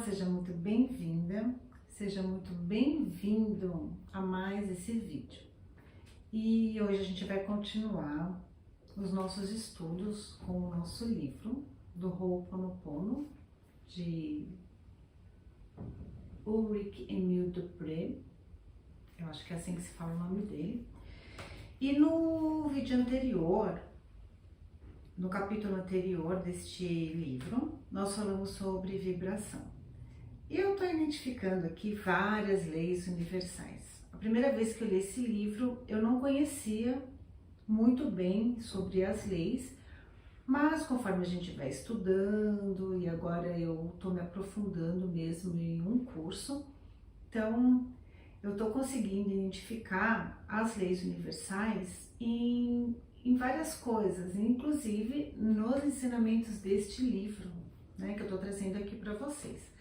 Seja muito bem-vinda, seja muito bem-vindo a mais esse vídeo. E hoje a gente vai continuar os nossos estudos com o nosso livro do Ho'oponopono, de Ulrich Emile Dupré, eu acho que é assim que se fala o nome dele. E no vídeo anterior, no capítulo anterior deste livro, nós falamos sobre vibração. E eu estou identificando aqui várias leis universais. A primeira vez que eu li esse livro, eu não conhecia muito bem sobre as leis, mas conforme a gente vai estudando, e agora eu estou me aprofundando mesmo em um curso, então eu estou conseguindo identificar as leis universais em várias coisas, inclusive nos ensinamentos deste livro, né, que eu estou trazendo aqui para vocês.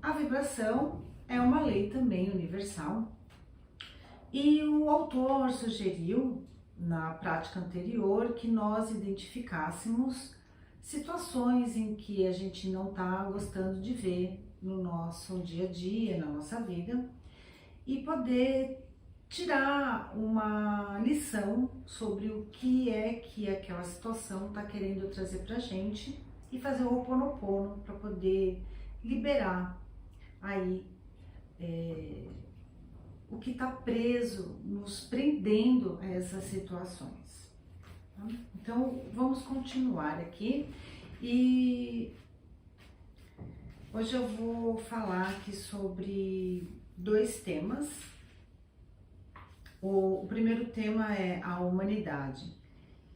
A vibração é uma lei também universal e o autor sugeriu na prática anterior que nós identificássemos situações em que a gente não está gostando de ver no nosso dia a dia, na nossa vida, e poder tirar uma lição sobre o que é que aquela situação está querendo trazer para a gente e fazer o Ho'oponopono para poder liberar aí o que está preso, nos prendendo a essas situações. Tá? Então vamos continuar aqui e hoje eu vou falar aqui sobre dois temas. O primeiro tema é a humanidade,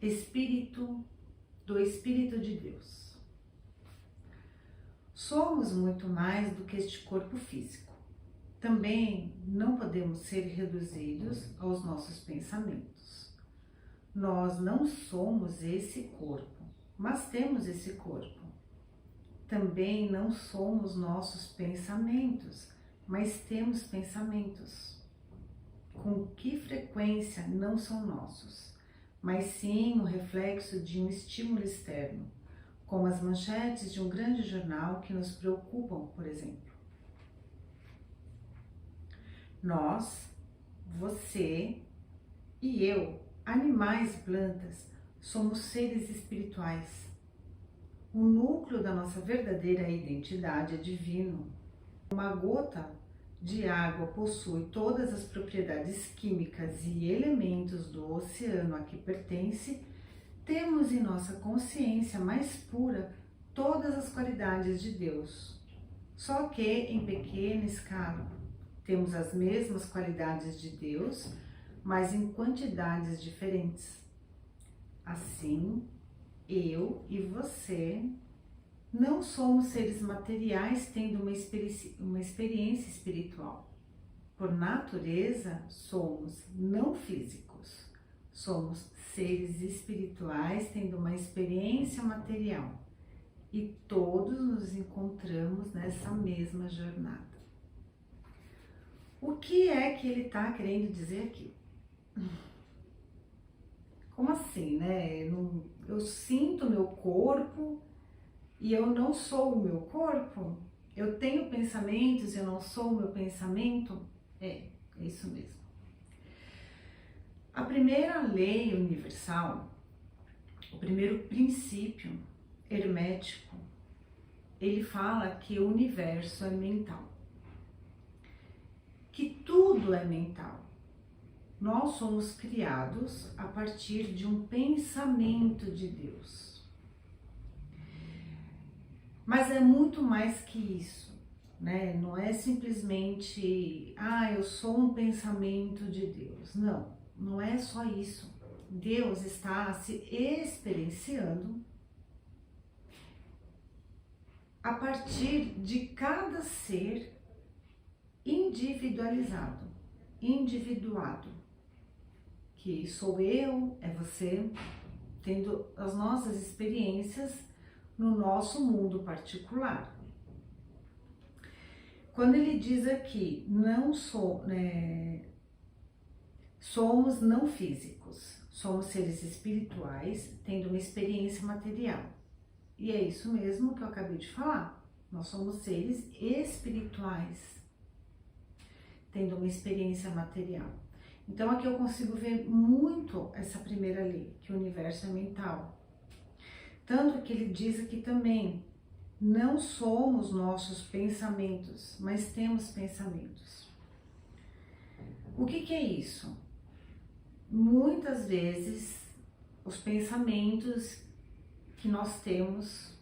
do Espírito de Deus. Somos muito mais do que este corpo físico. Também não podemos ser reduzidos aos nossos pensamentos. Nós não somos esse corpo, mas temos esse corpo. Também não somos nossos pensamentos, mas temos pensamentos. Com que frequência não são nossos, mas sim o reflexo de um estímulo externo, como as manchetes de um grande jornal que nos preocupam, por exemplo. Nós, você e eu, animais e plantas, somos seres espirituais. O núcleo da nossa verdadeira identidade é divino. Uma gota de água possui todas as propriedades químicas e elementos do oceano a que pertence. Temos em nossa consciência mais pura todas as qualidades de Deus, só que em pequena escala. Temos as mesmas qualidades de Deus, mas em quantidades diferentes. Assim, eu e você não somos seres materiais tendo uma experiência espiritual. Por natureza, somos não físicos. Somos seres espirituais tendo uma experiência material. E todos nos encontramos nessa mesma jornada. O que é que ele está querendo dizer aqui? Como assim, né? Eu sinto meu corpo e eu não sou o meu corpo? Eu tenho pensamentos e eu não sou o meu pensamento? É isso mesmo. A primeira lei universal, o primeiro princípio hermético, ele fala que o universo é mental. Que tudo é mental. Nós somos criados a partir de um pensamento de Deus. Mas é muito mais que isso, né? Não é simplesmente, eu sou um pensamento de Deus. Não, não é só isso. Deus está se experienciando a partir de cada ser individualizado, individuado, que sou eu, é você, tendo as nossas experiências no nosso mundo particular. Quando ele diz aqui, somos não físicos, somos seres espirituais tendo uma experiência material. E é isso mesmo que eu acabei de falar. Nós somos seres espirituais tendo uma experiência material. Então aqui eu consigo ver muito essa primeira lei, que o universo é mental. Tanto que ele diz aqui também, não somos nossos pensamentos, mas temos pensamentos. O que é isso? Muitas vezes os pensamentos que nós temos,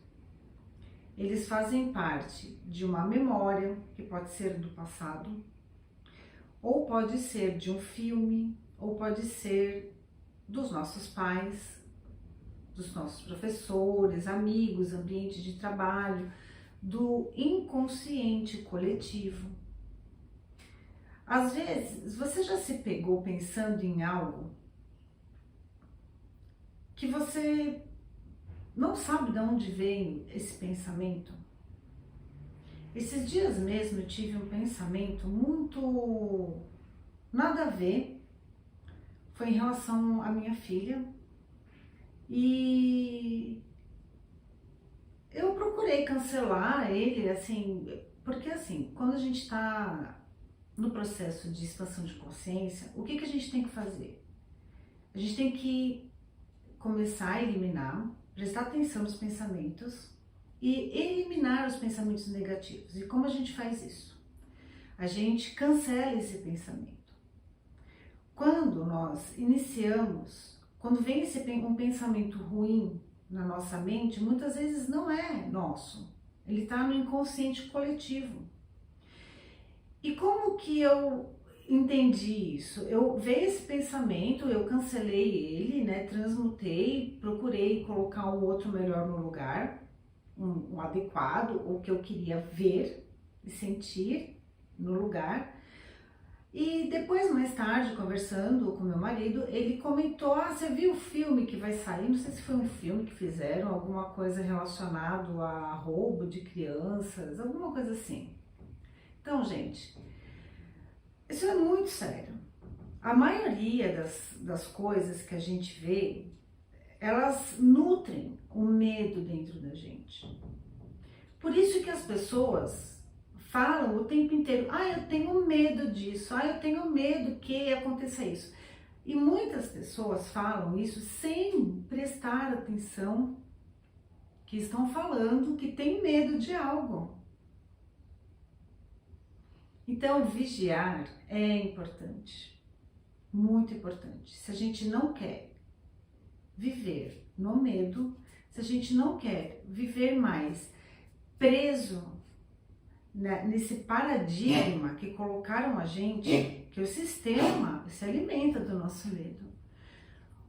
eles fazem parte de uma memória, que pode ser do passado, ou pode ser de um filme, ou pode ser dos nossos pais, dos nossos professores, amigos, ambiente de trabalho, do inconsciente coletivo. Às vezes, você já se pegou pensando em algo que você não sabe de onde veio esse pensamento? Esses dias mesmo eu tive um pensamento muito nada a ver, foi em relação à minha filha, e eu procurei cancelar ele, assim, porque assim, quando a gente está no processo de expansão de consciência, o que a gente tem que fazer? A gente tem que começar a eliminar, prestar atenção nos pensamentos e eliminar os pensamentos negativos. E como a gente faz isso? A gente cancela esse pensamento. Quando nós iniciamos, quando vem um pensamento ruim na nossa mente, muitas vezes não é nosso, ele está no inconsciente coletivo. E como que eu entendi isso? Eu veio esse pensamento, eu cancelei ele, né, transmutei, procurei colocar um outro melhor no lugar, um adequado, o que eu queria ver e sentir no lugar. E depois, mais tarde, conversando com meu marido, ele comentou, você viu o filme que vai sair? Não sei se foi um filme que fizeram, alguma coisa relacionada a roubo de crianças, alguma coisa assim. Então, gente, isso é muito sério. A maioria das coisas que a gente vê, elas nutrem o medo dentro da gente. Por isso que as pessoas falam o tempo inteiro, eu tenho medo disso, eu tenho medo que aconteça isso. E muitas pessoas falam isso sem prestar atenção que estão falando que tem medo de algo. Então, vigiar é importante, muito importante. Se a gente não quer viver no medo, se a gente não quer viver mais preso nesse paradigma que colocaram a gente, que o sistema se alimenta do nosso medo.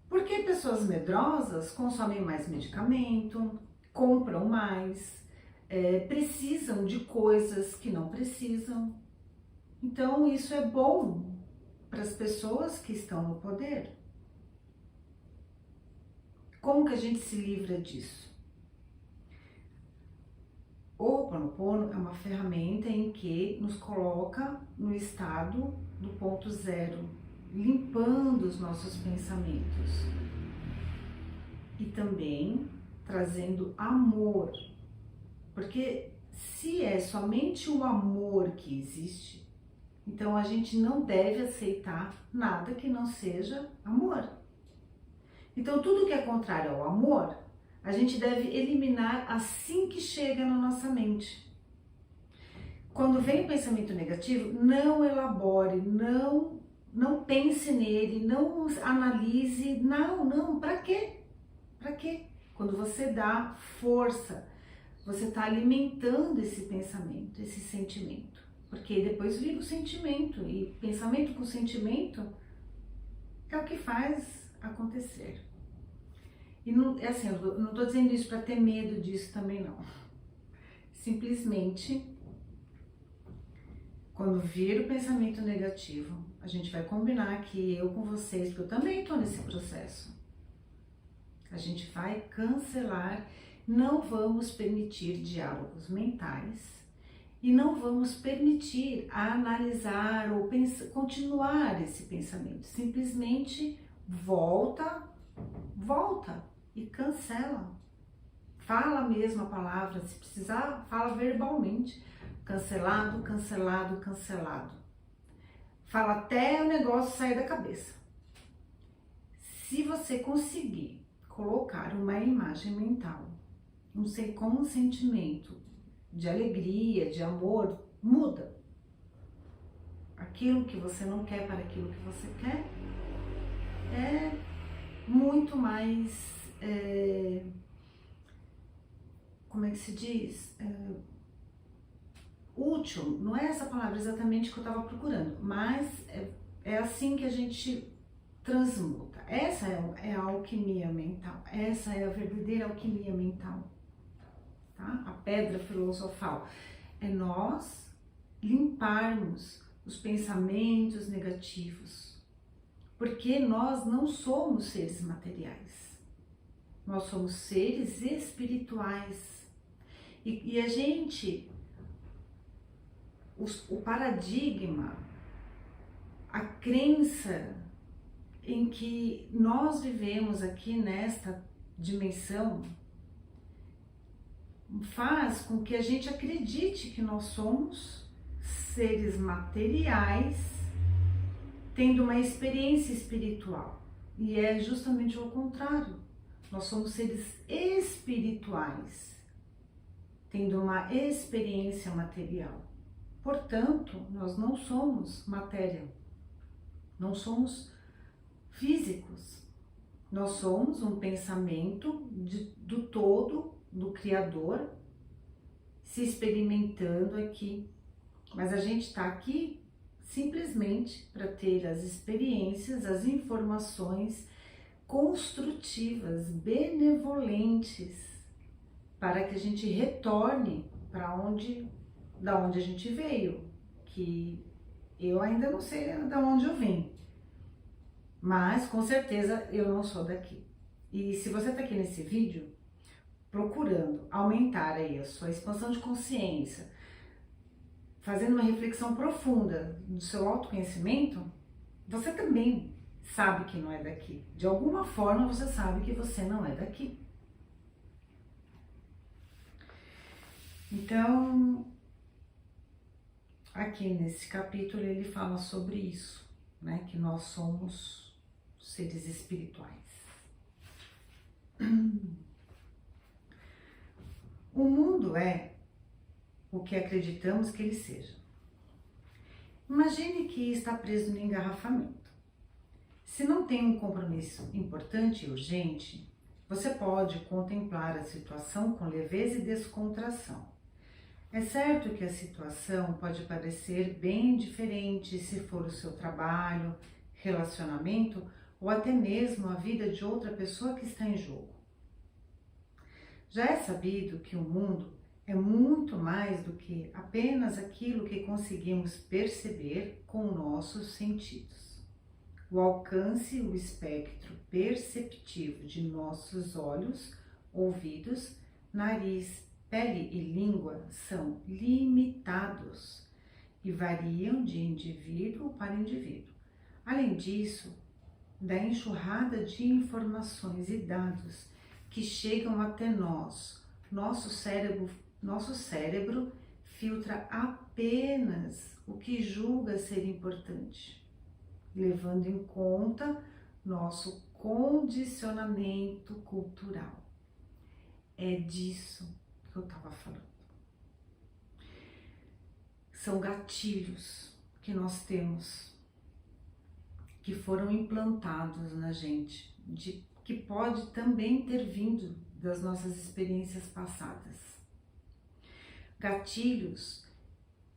Porque pessoas medrosas consomem mais medicamento, compram mais, precisam de coisas que não precisam. Então isso é bom para as pessoas que estão no poder. Como que a gente se livra disso? O Ho'oponopono é uma ferramenta em que nos coloca no estado do ponto zero, limpando os nossos pensamentos e também trazendo amor, porque se é somente o amor que existe, então a gente não deve aceitar nada que não seja amor. Então tudo que é contrário ao amor, a gente deve eliminar assim que chega na nossa mente. Quando vem o pensamento negativo, não elabore, não pense nele, não analise, não, para quê? Para quê? Quando você dá força, você está alimentando esse pensamento, esse sentimento. Porque depois vira o sentimento, e pensamento com sentimento é o que faz acontecer. E não, assim, eu não estou dizendo isso para ter medo disso também, não. Simplesmente, quando vir o pensamento negativo, a gente vai combinar aqui, eu com vocês, porque eu também estou nesse processo. A gente vai cancelar, não vamos permitir diálogos mentais e não vamos permitir analisar ou continuar esse pensamento. Simplesmente volta e cancela. Fala mesmo a palavra, se precisar, fala verbalmente. Cancelado, cancelado, cancelado. Fala até o negócio sair da cabeça. Se você conseguir colocar uma imagem mental, com um sentimento de alegria, de amor, muda. Aquilo que você não quer para aquilo que você quer é muito mais, como é que se diz? Útil, não é essa palavra exatamente que eu estava procurando, mas é assim que a gente transmuta. Essa é a alquimia mental, essa é a verdadeira alquimia mental, tá? A pedra filosofal é nós limparmos os pensamentos negativos, porque nós não somos seres materiais, nós somos seres espirituais e a gente, o paradigma, a crença em que nós vivemos aqui nesta dimensão faz com que a gente acredite que nós somos seres materiais tendo uma experiência espiritual. E é justamente o contrário. Nós somos seres espirituais tendo uma experiência material. Portanto, nós não somos matéria, não somos físicos. Nós somos um pensamento do todo, do Criador, se experimentando aqui. Mas a gente está aqui simplesmente para ter as experiências, as informações construtivas, benevolentes, para que a gente retorne para da onde a gente veio, que eu ainda não sei de onde eu vim, mas com certeza eu não sou daqui. E se você está aqui nesse vídeo procurando aumentar aí a sua expansão de consciência, fazendo uma reflexão profunda do seu autoconhecimento, você também sabe que não é daqui. De alguma forma você sabe que você não é daqui. Então, aqui nesse capítulo ele fala sobre isso, né? Que nós somos seres espirituais. O mundo é o que acreditamos que ele seja. Imagine que está preso no engarrafamento. Se não tem um compromisso importante e urgente, você pode contemplar a situação com leveza e descontração. É certo que a situação pode parecer bem diferente se for o seu trabalho, relacionamento ou até mesmo a vida de outra pessoa que está em jogo. Já é sabido que o mundo é muito mais do que apenas aquilo que conseguimos perceber com nossos sentidos. O alcance e o espectro perceptivo de nossos olhos, ouvidos, nariz, pele e língua são limitados e variam de indivíduo para indivíduo. Além disso, da enxurrada de informações e dados que chegam até nós, nosso cérebro filtra apenas o que julga ser importante, levando em conta nosso condicionamento cultural. É disso que eu estava falando. São gatilhos que nós temos, que foram implantados na gente, que pode também ter vindo das nossas experiências passadas. Gatilhos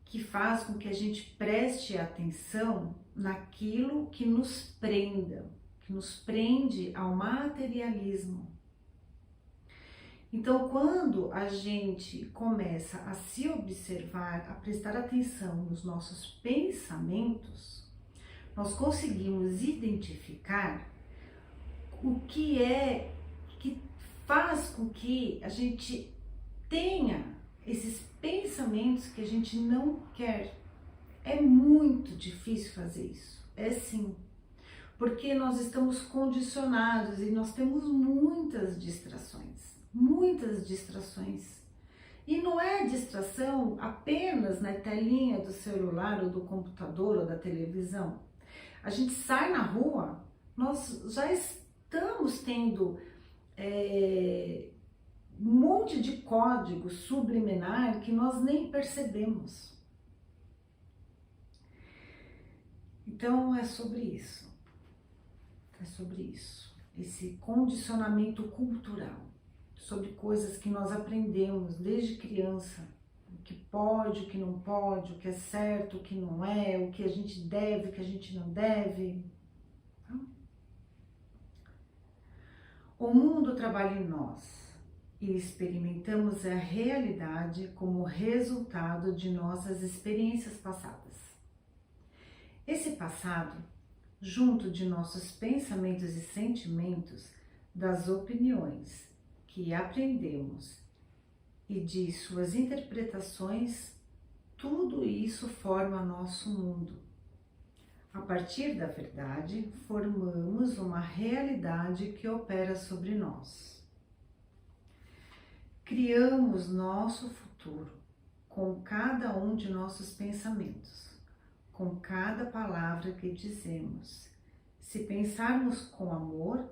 que faz com que a gente preste atenção naquilo que nos prenda, que nos prende ao materialismo. Então, quando a gente começa a se observar, a prestar atenção nos nossos pensamentos, nós conseguimos identificar o que é que faz com que a gente tenha esses pensamentos que a gente não quer. É muito difícil fazer isso, é sim. porque nós estamos condicionados e nós temos muitas distrações, muitas distrações. E não é distração apenas na telinha do celular ou do computador ou da televisão. A gente sai na rua, nós já estamos tendo um monte de código subliminar que nós nem percebemos. Então é sobre isso. É sobre isso. Esse condicionamento cultural, sobre coisas que nós aprendemos desde criança, o que pode, o que não pode, o que é certo, o que não é, o que a gente deve, o que a gente não deve. O mundo trabalha em nós e experimentamos a realidade como resultado de nossas experiências passadas. Esse passado, junto de nossos pensamentos e sentimentos, das opiniões que aprendemos e de suas interpretações, tudo isso forma nosso mundo. A partir da verdade, formamos uma realidade que opera sobre nós. Criamos nosso futuro com cada um de nossos pensamentos, com cada palavra que dizemos. Se pensarmos com amor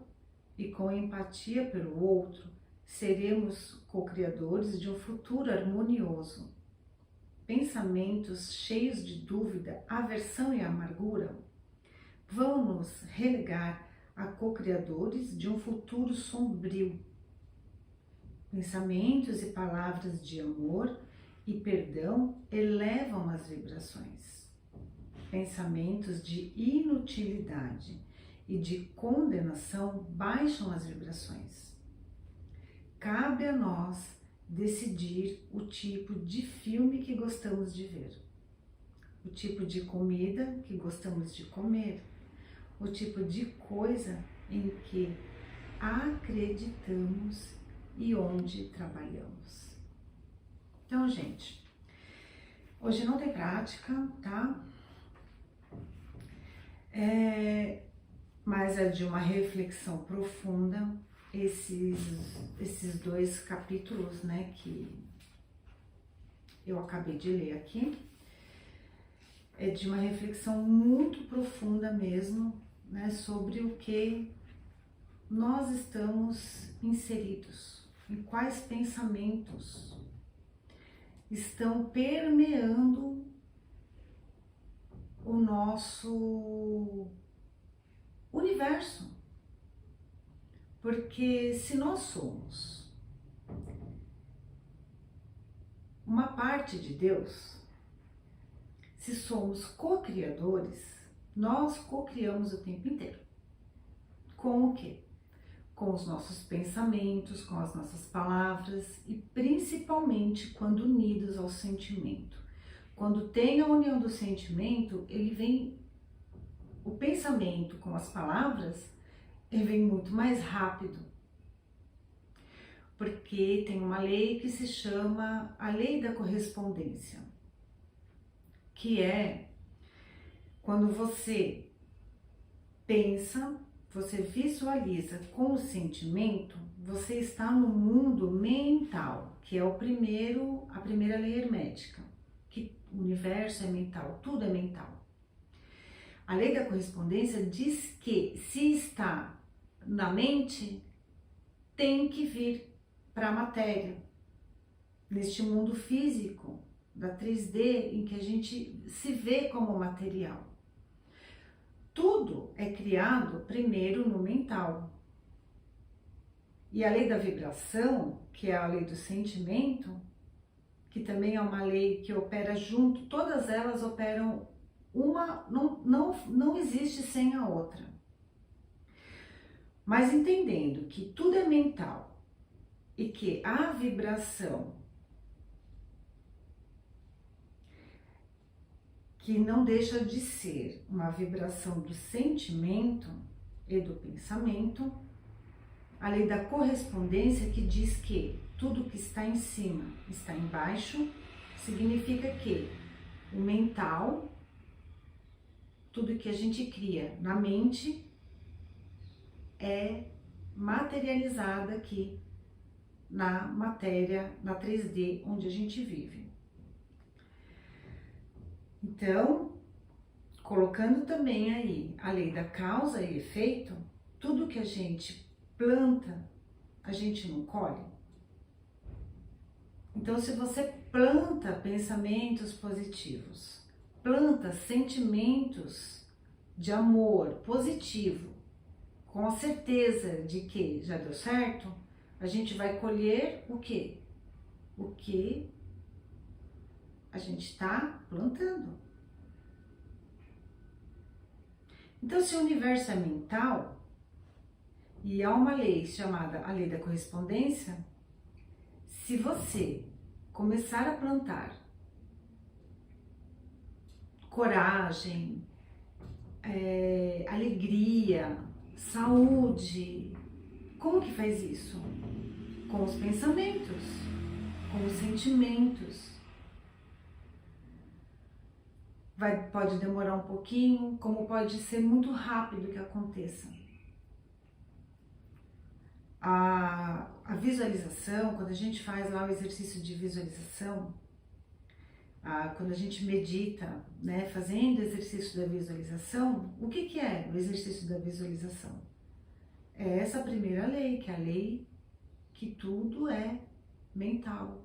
e com empatia pelo outro, seremos co-criadores de um futuro harmonioso. Pensamentos cheios de dúvida, aversão e amargura vão nos relegar a co-criadores de um futuro sombrio. Pensamentos e palavras de amor e perdão elevam as vibrações. Pensamentos de inutilidade e de condenação baixam as vibrações. Cabe a nós decidir o tipo de filme que gostamos de ver, o tipo de comida que gostamos de comer, o tipo de coisa em que acreditamos e onde trabalhamos. Então, gente, hoje não tem prática, tá? Mas é de uma reflexão profunda, esses dois capítulos, né, que eu acabei de ler aqui, é de uma reflexão muito profunda mesmo, né, sobre o que nós estamos inseridos, em quais pensamentos estão permeando o nosso universo. Porque se nós somos uma parte de Deus, se somos co-criadores, nós co-criamos o tempo inteiro. Com o quê? Com os nossos pensamentos, com as nossas palavras e principalmente quando unidos ao sentimento. Quando tem a união do sentimento, ele vem, o pensamento com as palavras, ele vem muito mais rápido. Porque tem uma lei que se chama a lei da correspondência, que é quando você pensa, você visualiza com o sentimento, você está no mundo mental, que é a primeira lei hermética, que o universo é mental, tudo é mental. A lei da correspondência diz que se está na mente, tem que vir para a matéria, neste mundo físico, da 3D, em que a gente se vê como material. Tudo é criado primeiro no mental. E a lei da vibração, que é a lei do sentimento, que também é uma lei que opera junto, todas elas operam, uma não existe sem a outra. Mas entendendo que tudo é mental e que a vibração, que não deixa de ser uma vibração do sentimento e do pensamento, a lei da correspondência, que diz que tudo que está em cima está embaixo, significa que o mental, tudo que a gente cria na mente, é materializada aqui na matéria, na 3D, onde a gente vive. Então, colocando também aí a lei da causa e efeito, tudo que a gente planta, a gente não colhe. Então, se você planta pensamentos positivos, planta sentimentos de amor positivo, com a certeza de que já deu certo, a gente vai colher o quê? O que a gente está plantando. Então, se o universo é mental e há uma lei chamada a lei da correspondência, se você começar a plantar coragem, alegria, saúde, como que faz isso? Com os pensamentos, com os sentimentos. Pode demorar um pouquinho, como pode ser muito rápido que aconteça. A visualização, quando a gente faz lá o exercício de visualização, quando a gente medita, né, fazendo o exercício da visualização, o que é o exercício da visualização? É essa primeira lei, que é a lei que tudo é mental.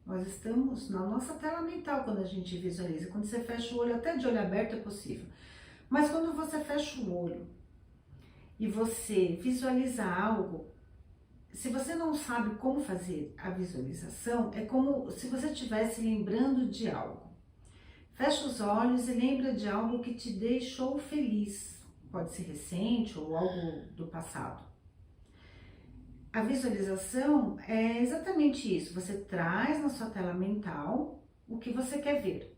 Nós estamos na nossa tela mental quando a gente visualiza. Quando você fecha o olho, até de olho aberto é possível. Mas quando você fecha o olho e você visualiza algo, se você não sabe como fazer a visualização, é como se você estivesse lembrando de algo. Fecha os olhos e lembra de algo que te deixou feliz. Pode ser recente ou algo do passado. A visualização é exatamente isso. Você traz na sua tela mental o que você quer ver.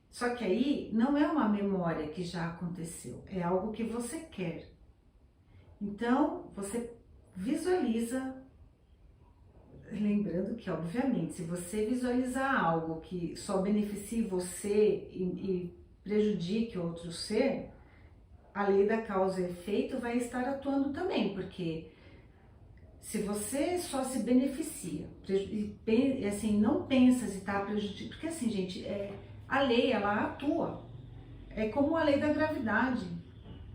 Só que aí não é uma memória que já aconteceu, é algo que você quer. Então, você visualiza, lembrando que, obviamente, se você visualizar algo que só beneficie você e prejudique outro ser, a lei da causa e efeito vai estar atuando também, porque se você só se beneficia, e assim, não pensa se está prejudicando, porque assim, gente, a lei, ela atua, é como a lei da gravidade,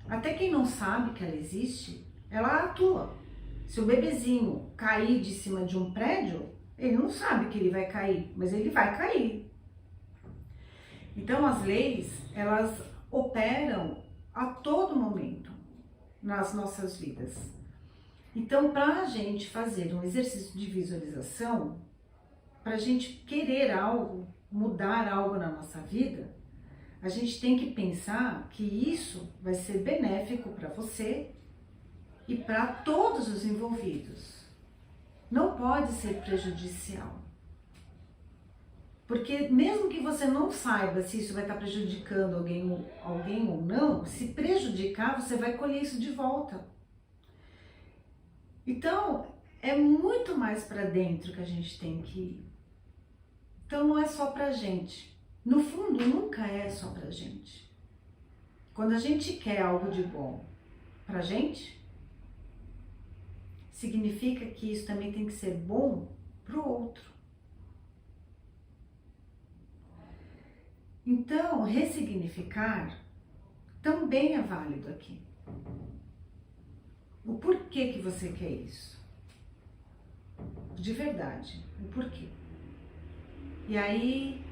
até quem não sabe que ela existe, ela atua. Se o bebezinho cair de cima de um prédio, ele não sabe que ele vai cair, mas ele vai cair. Então as leis, elas operam a todo momento nas nossas vidas. Então, para a gente fazer um exercício de visualização, para a gente querer algo, mudar algo na nossa vida, a gente tem que pensar que isso vai ser benéfico para você e para todos os envolvidos. Não pode ser prejudicial. Porque mesmo que você não saiba se isso vai estar prejudicando alguém ou não, se prejudicar, você vai colher isso de volta. Então, é muito mais para dentro que a gente tem que ir. Então, não é só pra gente. No fundo, nunca é só pra gente. Quando a gente quer algo de bom pra gente, significa que isso também tem que ser bom pro outro. Então, ressignificar também é válido aqui. O porquê que você quer isso? De verdade, o porquê. E aí,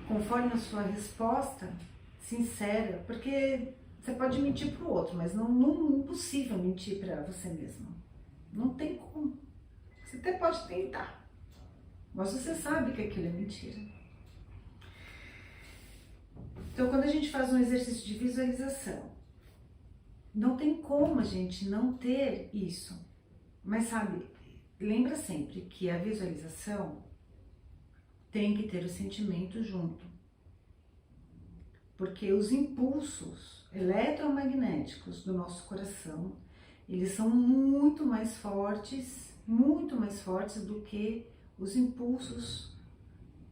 conforme a sua resposta, sincera, porque você pode mentir para o outro, mas não é impossível mentir para você mesmo. Não tem como. Você até pode tentar, mas você sabe que aquilo é mentira. Então, quando a gente faz um exercício de visualização, não tem como a gente não ter isso. Mas sabe, lembra sempre que a visualização tem que ter o sentimento junto. Porque os impulsos eletromagnéticos do nosso coração, eles são muito mais fortes do que os impulsos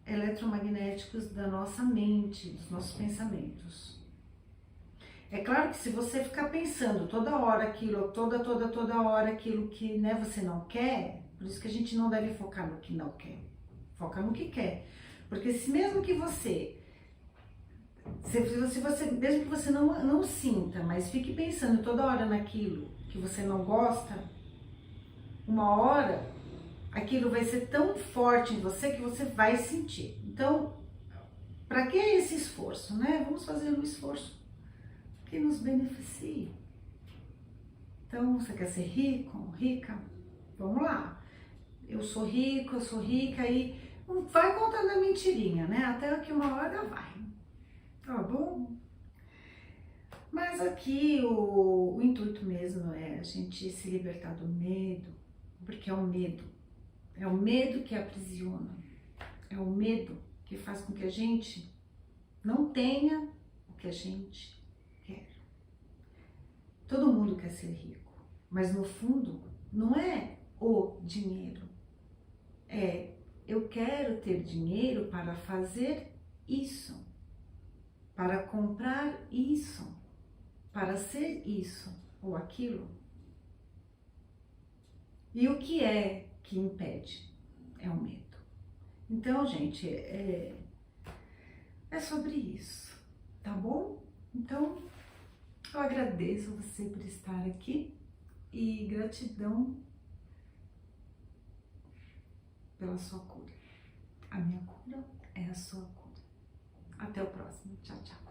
eletromagnéticos da nossa mente, dos nossos pensamentos. É claro que se você ficar pensando toda hora aquilo, toda hora aquilo que, né, você não quer, por isso que a gente não deve focar no que não quer, foca no que quer. Porque se mesmo que se você, mesmo que você não sinta, mas fique pensando toda hora naquilo que você não gosta, uma hora aquilo vai ser tão forte em você que você vai sentir. Então, para que esse esforço, né? Vamos fazer um esforço que nos beneficie. Então, você quer ser rico, rica? Vamos lá. Eu sou rico, eu sou rica e vai contando a mentirinha, né? Até que uma hora vai. Tá bom? Mas aqui o intuito mesmo é a gente se libertar do medo, porque é o medo. É o medo que aprisiona. É o medo que faz com que a gente não tenha o que a gente quer. Todo mundo quer ser rico, mas no fundo não é o dinheiro. É eu quero ter dinheiro para fazer isso, para comprar isso, para ser isso ou aquilo. E o que é que impede? É o medo. Então, gente, é sobre isso, tá bom? Então, eu agradeço você por estar aqui e gratidão pela sua cura. A minha cura é a sua cura. Até o próximo. Tchau, tchau.